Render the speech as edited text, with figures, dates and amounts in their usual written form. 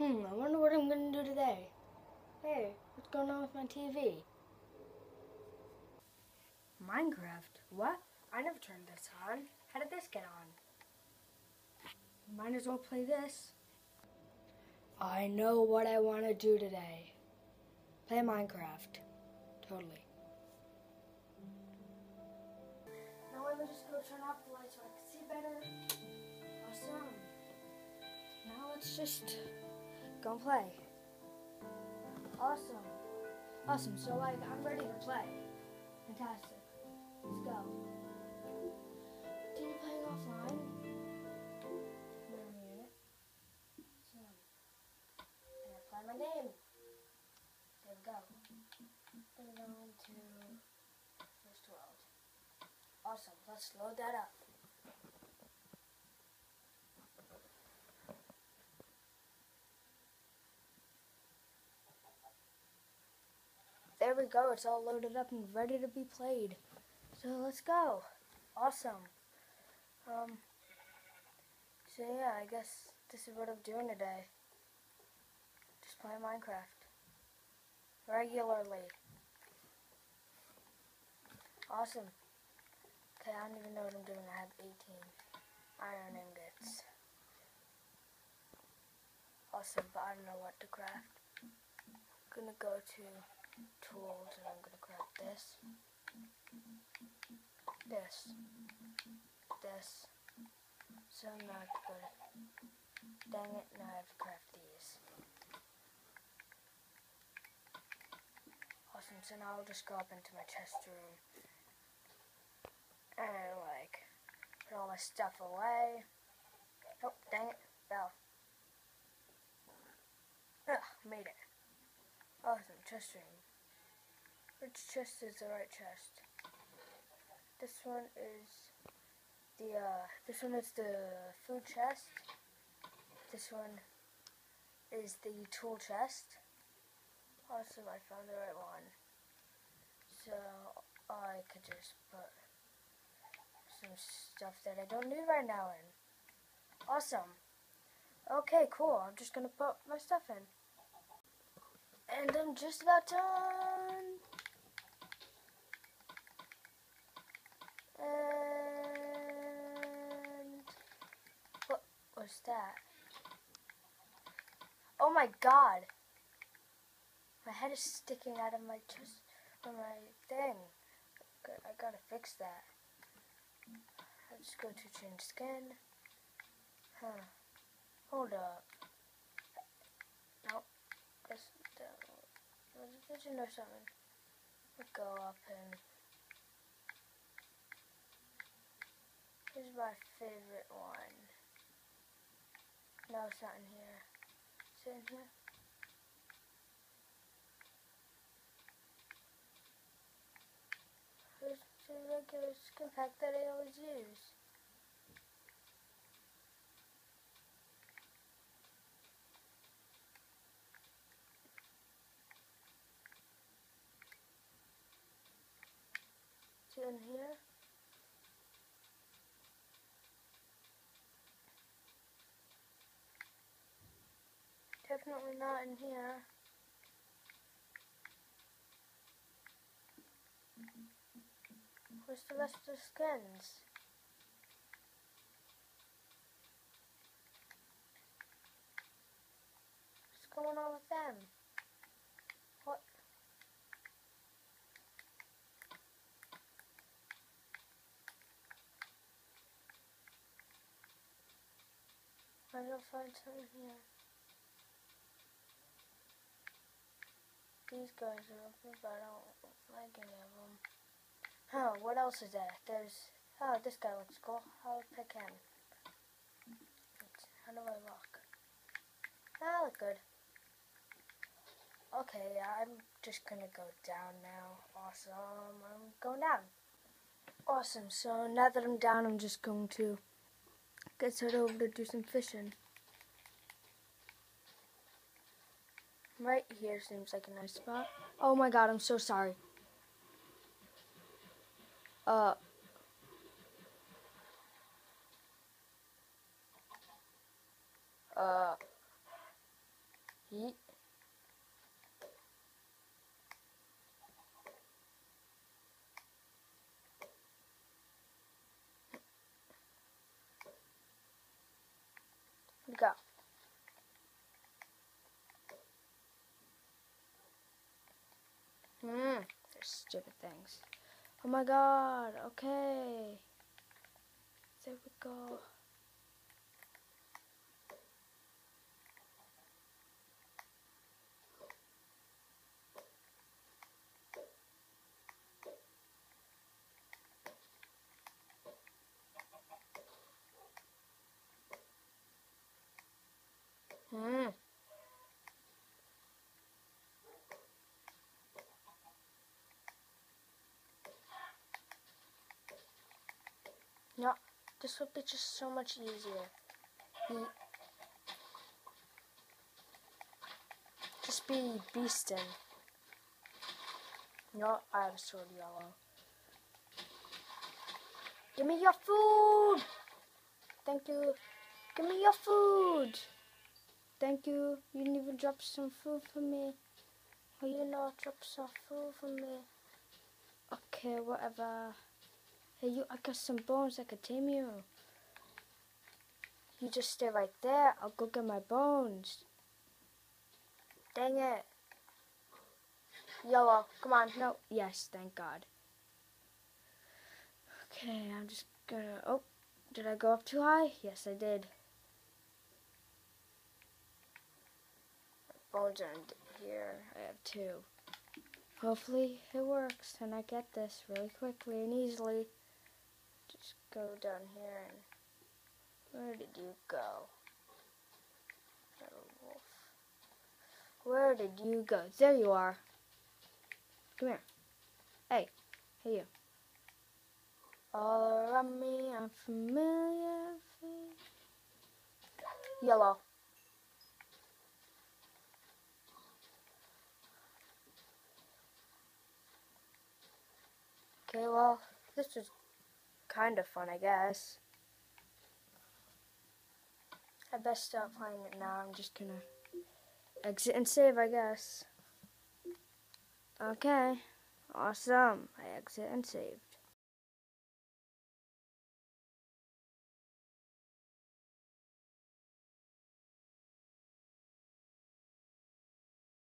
I wonder what I'm gonna do today. Hey, what's going on with my TV? Minecraft? What? I never turned this on. How did this get on? Might as well play this. I know what I want to do today. Play Minecraft. Totally. Now let me just go turn off the light so I can see better. Awesome. Now let's just go and play. Awesome. Awesome. So I'm ready to play. Fantastic. Let's go. Continue playing offline. Wait a minute. So, and I play my game. There we go. Put it on to first world. Awesome. Let's load that up. There we go. It's all loaded up and ready to be played. So let's go. Awesome. So yeah, I guess this is what I'm doing today. Just playing Minecraft. Regularly. Awesome. Okay, I don't even know what I'm doing. I have 18 iron ingots. Awesome, but I don't know what to craft. I'm gonna go to tools and I'm gonna craft this. This. So now I have to go to, dang it, now I have to craft these. Awesome, so now I'll just go up into my chest room and put all my stuff away. Oh, dang it, fell. Ugh, made it. Awesome, chest room. Which chest is the right chest? This one is the food chest. This one is the tool chest. Awesome, I found the right one. So I could just put some stuff that I don't need right now in. Awesome. Okay, cool. I'm just gonna put my stuff in. And I'm just about done. And what was that? Oh my god! My head is sticking out of my chest from my thing. I gotta fix that. I'll just go to change skin. Hold up. Nope. Did you know something? I'll go up and here's my favorite one. No, it's not in here. Is it in here? Here's the regular skin pack that I always use. Is it in here? Definitely not in here. Where's the rest of the skins? What's going on with them? What? Maybe I'll find something here. These guys are open, but I don't like any of them. Huh, what else is there? Oh, this guy looks cool. I'll pick him. How do I look? I look good. Okay, I'm just gonna go down now. Awesome, I'm going down. Awesome, so now that I'm down, I'm just going to get started over to do some fishing. Right here seems like a nice spot. Oh my god, I'm so sorry. Yeet. Go. They're stupid things. Oh my god, okay. There we go. No, this would be just so much easier. Just be beastin'. No, I have a sword yellow. Give me your food! Thank you. Give me your food! Thank you. You didn't even drop some food for me. Oh, you know, drop some food for me. Okay, whatever. Hey, you, I got some bones that could tame you. You just stay right there. I'll go get my bones. Dang it. Yellow, come on. No, yes, thank God. Okay, I'm just gonna, oh, did I go up too high? Yes, I did. Bones are in here. I have 2. Hopefully it works and I get this really quickly and easily. Just go down here and where did you go? Little wolf. Where did you go? There you are. Come here. Hey. Hey you. All around me I'm familiar. Yellow. Okay, well, this was kind of fun, I guess. I best stop playing it now. I'm just gonna exit and save, I guess. Okay, awesome. I exit and saved.